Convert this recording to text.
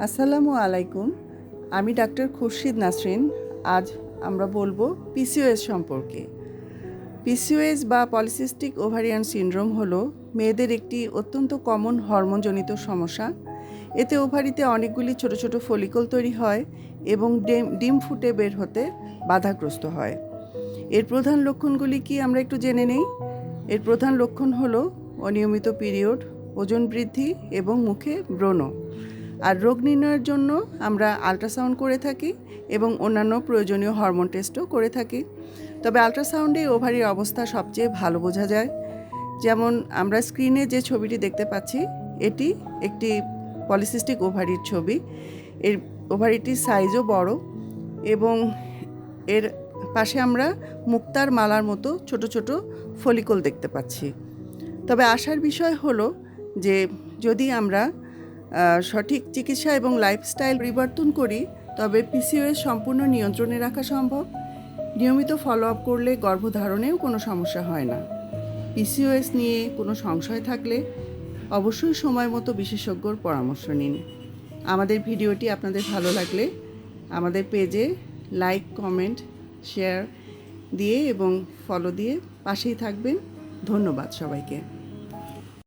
আসসালামু আলাইকুম। আমি ডাক্তার খুরশিদ নাসরিন। আজ আমরা বলবো পিসিওএস সম্পর্কে। পিসিওএস বা পলিসিস্টিক ওভারিয়ান সিনড্রোম হলো মেয়েদের একটি অত্যন্ত কমন হরমোনজনিত সমস্যা। এতে ওভারিতে অনেকগুলি ছোট ছোট ফলিকল তৈরি হয় এবং ডিম ফুটে বের হতে বাধাগ্রস্ত হয়। এর প্রধান লক্ষণগুলি কি আমরা একটু জেনে নেই। এর প্রধান লক্ষণ হলো অনিয়মিত পিরিয়ড, ওজন বৃদ্ধি এবং মুখে ব্রণ। আর রোগ নির্ণয়ের জন্য আমরা আল্ট্রাসাউন্ড করে থাকি এবং অন্যান্য প্রয়োজনীয় হরমোন টেস্টও করে থাকি। তবে আল্ট্রাসাউন্ডে ওভারির অবস্থা সবচেয়ে ভালো বোঝা যায়। যেমন আমরা স্ক্রিনে যে ছবিটি দেখতে পাচ্ছি, এটি একটি পলিসিস্টিক ওভারির ছবি। এর ওভারিটির সাইজও বড় এবং এর পাশে আমরা মুক্তার মালার মতো ছোট ছোট ফলিকল দেখতে পাচ্ছি। তবে আশার বিষয় হলো যে যদি আমরা সঠিক চিকিৎসা এবং লাইফস্টাইল পরিবর্তন করি তবে পিসিওএস সম্পূর্ণ নিয়ন্ত্রণে রাখা সম্ভব। নিয়মিত ফলো আপ করলে গর্ভধারণেও কোনো সমস্যা হয় না। পিসিওএস নিয়ে কোনো সংশয় থাকলে অবশ্যই সময় মতো বিশেষজ্ঞর পরামর্শ নিন। আমাদের ভিডিওটি আপনাদের ভালো লাগলে আমাদের পেজে লাইক, কমেন্ট, শেয়ার দিয়ে এবং ফলো দিয়ে পাশেই থাকবেন। ধন্যবাদ সবাইকে।